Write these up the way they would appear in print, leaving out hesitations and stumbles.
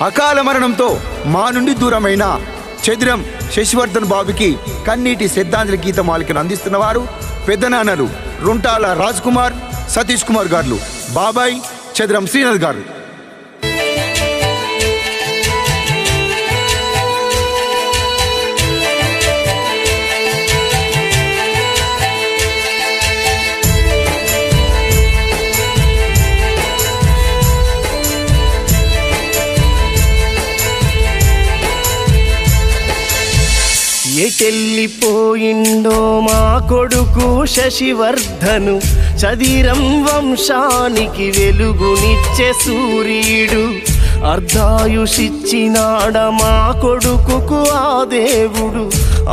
అకాల మరణంతో మా నుండి దూరమైన చదిరం శశివర్ధన్ బాబుకి కన్నీటి శ్రద్ధాంజలి గీతమాలికను అందిస్తున్న వారు పెద్దనాన్నలు రుంటాల రాజ్ కుమార్, సతీష్ కుమార్ గారు, బాబాయ్ చదిరం శ్రీనాథ్ గారు. ఎటెళ్ళిపోయిండో మా కొడుకు శశివర్ధను, చదిరం వంశానికి వెలుగునిచ్చే సూర్యుడు. అర్ధాయుషిచ్చినాడ మా కొడుకుకు ఆ దేవుడు.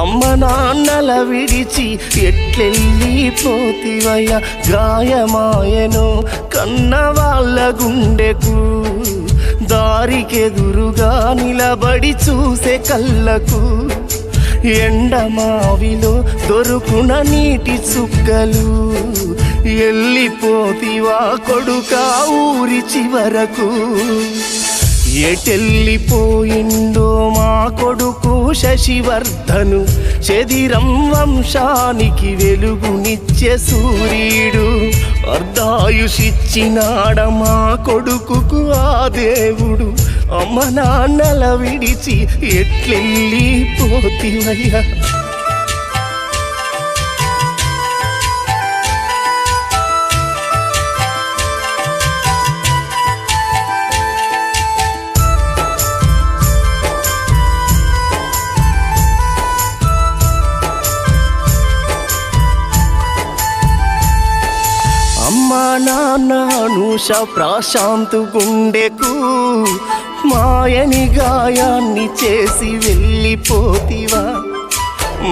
అమ్మ నాన్నల విడిచి ఎట్లెళ్ళిపోతివయ్య, గాయమాయను కన్న వాళ్ళ గుండెకు. దారికెదురుగా నిలబడి చూసే కళ్ళకు, ఎండమావిలో దొరుకున నీటి చుక్కలు. ఎల్లిపోతివా కొడుకా ఊరి చివరకు. ఎటెళ్ళిపోయిండో మా కొడుకు శశివర్ధను, చదిరం వంశానికి వెలుగునిచ్చే సూర్యుడు. అర్ధాయుషిచ్చినాడ మా కొడుకుకు ఆ దేవుడు. అమ్మ నాన్నల విడిచి ఎట్లెళ్ళిపోతివయ్యా. అమ్మా నాన్న అనూష ప్రశాంతు గుండెకు మాయని గాయాన్ని చేసి వెళ్ళిపోతివా.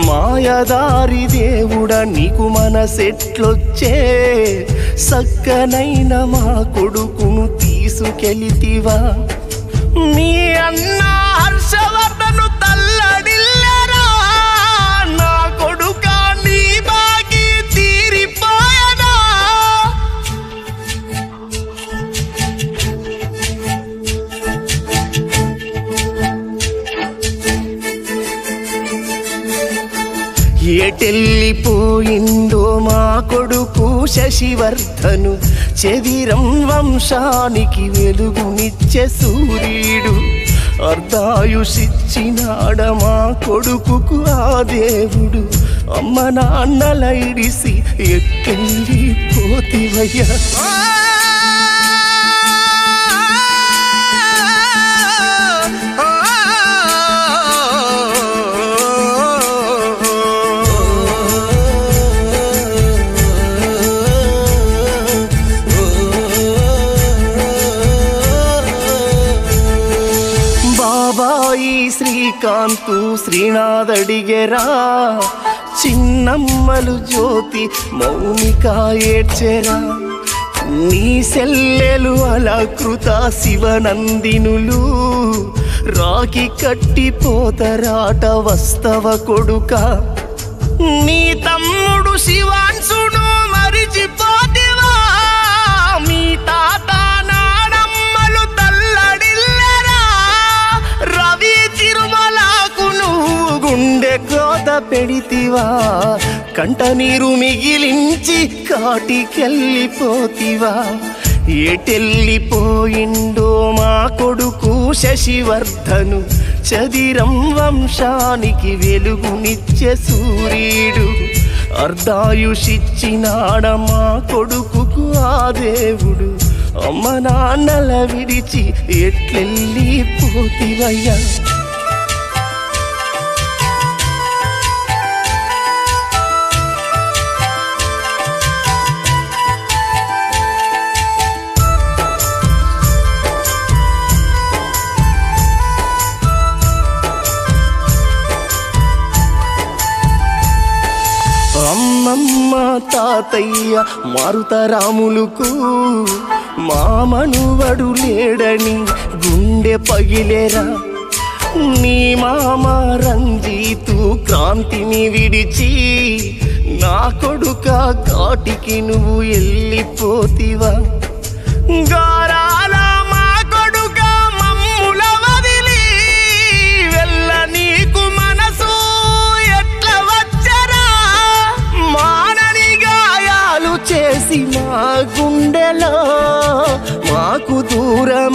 మాయదారి దేవుడా నీకు మనసెట్లొచ్చే, సక్కనైన మా కొడుకును తీసుకెళితివా. మీ అన్న హర్షవర్ధను తల్లడిల్లరా, నా కొడుకా నీ బాకి తీరిపోయనా. ఎటెళ్ళిపోయిందో మా కొడుకు శశివర్ధను, చదిరం వంశానికి వెలుగునిచ్చే సూర్యుడు. అర్ధాయుషిచ్చినాడ మా కొడుకుకు ఆ దేవుడు. అమ్మ నాన్నల ఇడిసి ఎట్టెళ్ళిపోతివయ్యా. బాబాయి శ్రీకాంతు శ్రీనాథ్ అడిగెరా, చిన్నమ్మలు జ్యోతి మౌనిక ఏడ్చెరా. నీ సెల్లెలు అలకృత శివనందినులు, రాకి కట్టిపోతరాట వస్తవ కొడుక. నీ తమ్ముడు శివాంశుడు మరిచిపోతివా, మీ తాత నాడమ్మలు తల్లడిల్లరా. రవి తిరుమలకు నువ్వు గుండె కోత పెడితివా, కంట నీరు మిగిలించి కాటికెళ్ళిపోతివా. ఎటెళ్ళిపోయిండో మా కొడుకు శశివర్ధను, చదిరం వంశానికి వెలుగునిచ్చే సూర్యుడు. అర్ధాయుషిచ్చినాడ మా కొడుకుకు ఆ దేవుడు. అమ్మ నాన్నల విడిచి ఎట్లెళ్ళిపోతివయ్యా. అమ్మమ్మ తాతయ్య మారుతరాములకు మా మనువడు లేడని గుండె పగిలేరా. నీ మామ రంజితు క్రాంతిని విడిచి నా కొడుక కాటికి నువ్వు వెళ్ళిపోతివా. గారాల మా కొడుక మమ్ములవా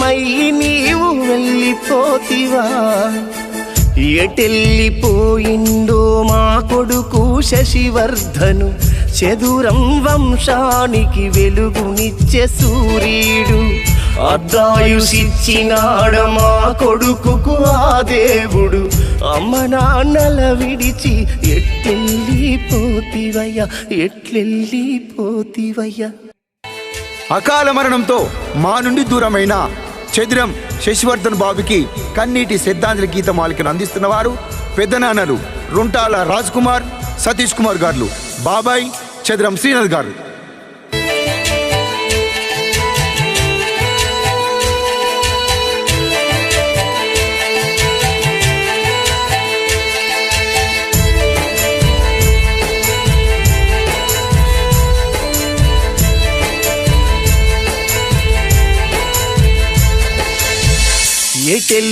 దూరమై నీవు వెళ్ళిపోతివా ఎటెళ్ళిపోయిందో మా కొడుకు శశివర్ధను చదురం వంశానికి వెలుగునిచ్చే సూర్యుడు అర్ధాయుసిచ్చినాడ మా కొడుకుకు ఆ దేవుడు అమ్మ నాన్నల విడిచి ఎట్లెళ్ళిపోతివయ్యా అకాల మరణంతో మా నుండి దూరమైన చదిరం శశివర్ధన్ బాబుకి కన్నీటి శ్రద్ధాంజలి గీతమాలికను అందిస్తున్న వారు పెద్దనాన్నలు రుంటాల రాజ్ కుమార్ సతీష్ కుమార్ గారు, బాబాయ్ చదిరం శ్రీనాథ్ గారు.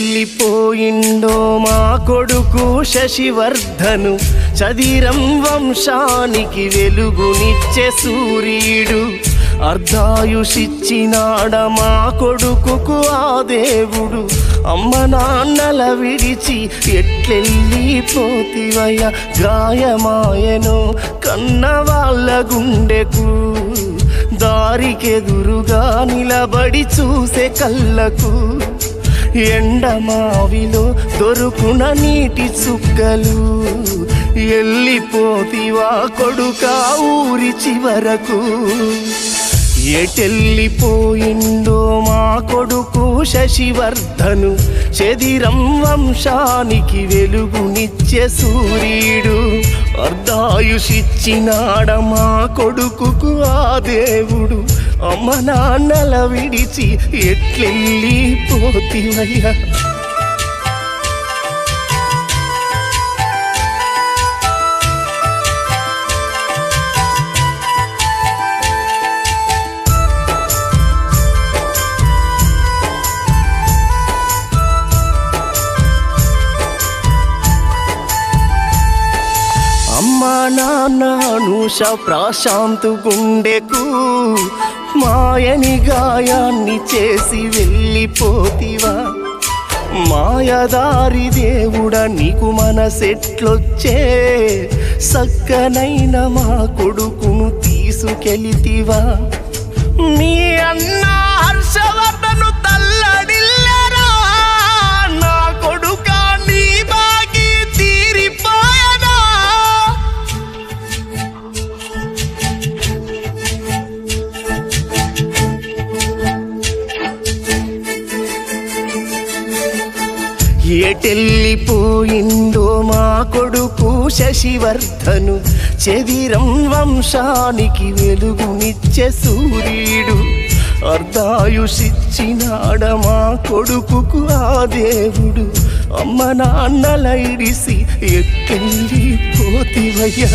ఎటెళ్ళిపోయిందో మా కొడుకు శశివర్ధను చదిరం వంశానికి వెలుగునిచ్చే సూర్యుడు అర్ధాయుసిచ్చినాడ మా కొడుకుకు ఆ దేవుడు అమ్మ నాన్నల విడిచి ఎట్లెళ్ళిపోతివయ్యా గాయమాయను కన్న వాళ్ళ గుండెకు దారికెదురుగా నిలబడి చూసే కళ్ళకు ఎండమావిలో దొరుకున నీటి చుక్కలు ఎల్లిపోతివా కొడుకా ఊరి చివరకు ఎటెళ్ళిపోయిందో మా కొడుకు శశివర్ధను చదిరం వంశానికి వెలుగునిచ్చే సూర్యుడు అర్ధాయుసిచ్చినాడ మా కొడుకుకు ఆ దేవుడు అమ్మ నాన్నల విడిచి ఎట్లెళ్ళిపోతివయ్యా అమ్మా నాన్న అనూష ప్రశాంతు గుండెకు మాయని గాయాన్ని చేసి వెళ్ళిపోతివా మాయదారి దేవుడా నీకు మనసెట్లొచ్చే సక్కనైన మా కొడుకును తీసుకెళితివా మీ అన్న హర్షవర్ధను తల్లడిల్లరా నా కొడుకా నీ బాగి తీరిపోయదా ఎటెళ్ళిపోయిందో మా కొడుకు శశివర్ధను చదిరం వంశానికి వెలుగునిచ్చే సూర్యుడు అర్ధాయుసిచ్చినాడ మా కొడుకుకు ఆ దేవుడు అమ్మ నాన్నల ఇడిసి ఎట్టెళ్ళిపోతివయ్యా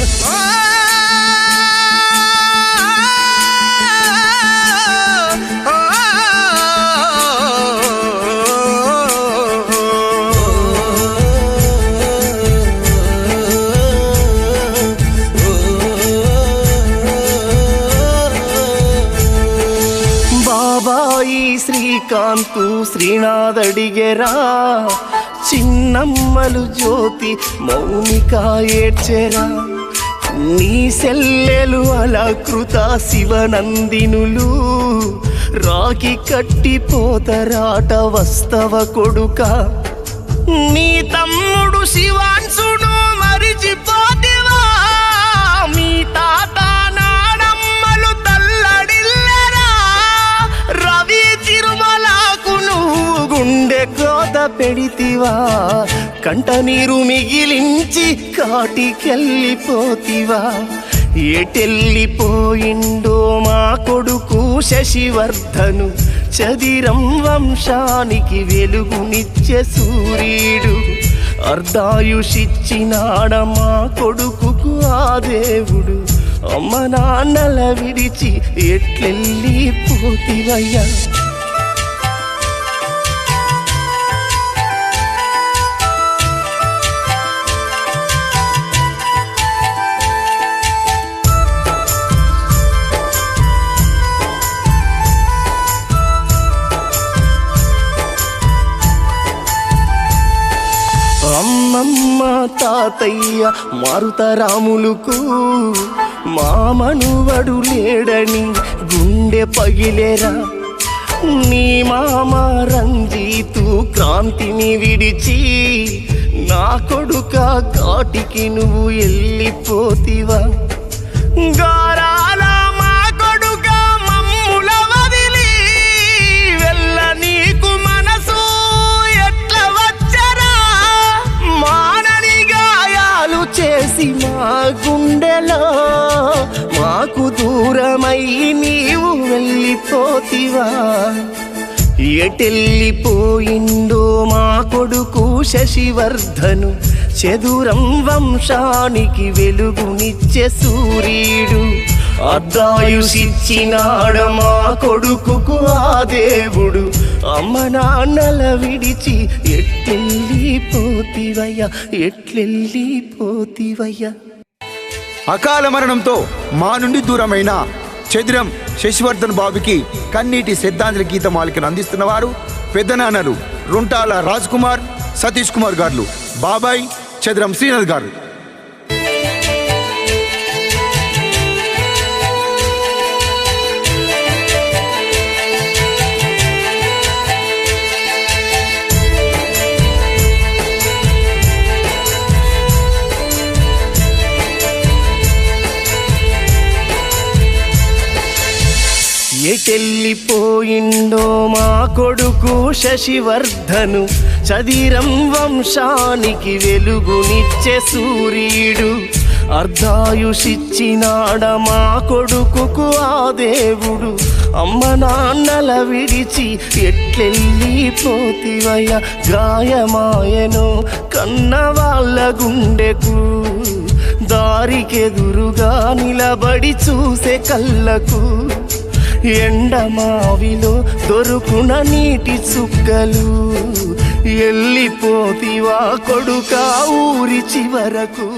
బాబాయి శ్రీకాంతు శ్రీనాథ్ అడిగెరా చిన్నమ్మలు జ్యోతి మౌనిక ఏడ్చెరా నీ సెల్లెలు అలకృత శివనందినులు రాకి కట్టిపోతరాట వస్తవ కొడుక నీ తమ్ముడు శివాంశుడు మరిచిపోతివా మీ తాత నాడమ్మలు తల్లడిల్లరా రవి తిరుమలకు నువ్వు గుండె కోత పెడితివా కంట నీరు మిగిలించి కాటికెళ్ళిపోతివా ఎటెళ్ళిపోయిండో మా కొడుకు శశివర్ధను చదిరం వంశానికి వెలుగునిచ్చే సూర్యుడు అర్ధాయుసిచ్చినాడ మా కొడుకుకు ఆ దేవుడు అమ్మ నాన్నల విడిచి ఎట్లెళ్ళిపోతివయ్యా అమ్మమ్మ తాతయ్య మారుతరాములకు మా మనువడు లేడని గుండె పగిలేరా. నీ మామ రంజితు క్రాంతిని విడిచి నా కొడుక కాటికి నువ్వు వెళ్ళిపోతివా. గారాల మా కొడుక మమ్ముల వదిలి వెళ్ళ నీకు మనసు ఎట్ల వచ్చరా. మానని గాయాలు చేసి మా గుండెలో మాకు దూరమై నీవు వెళ్ళిపోతివా. ఎటెళ్ళిపోయిందో మా కొడుకు శశివర్ధను, చదురం వంశానికి వెలుగునిచ్చే సూర్యుడు. అర్ధాయుసిచ్చినాడ మా కొడుకుకు ఆ దేవుడు. అమ్మ నాన్నల విడిచి ఎట్లెళ్ళిపోతివయ్యా, ఎట్లెళ్ళిపోతివయ్యా. అకాల మరణంతో మా నుండి దూరమైన చదిరం శశివర్ధన్ బాబుకి కన్నీటి శ్రద్ధాంజలి గీతమాలికను అందిస్తున్నవారు పెద్దనాన్నలు రుంటాల రాజ్ కుమార్, సతీష్ కుమార్ గారు, బాబాయ్ చదిరం శ్రీనాథ్ గారు. ఎటెళ్ళిపోయిందో మా కొడుకు శశివర్ధను, చదిరం వంశానికి వెలుగునిచ్చే సూర్యుడు. అర్ధాయుసిచ్చినాడ మా కొడుకుకు ఆ దేవుడు. అమ్మ నాన్నల విడిచి ఎట్లెళ్ళిపోతివయ్యా. గాయమాయను కన్న వాళ్ళ గుండెకు, దారికెదురుగా నిలబడి చూసే కళ్ళకు. ఎండమావిలో దొరుకున నీటి చుక్కలు, వెళ్ళిపోతివా కొడుకా ఊరి చివరకు.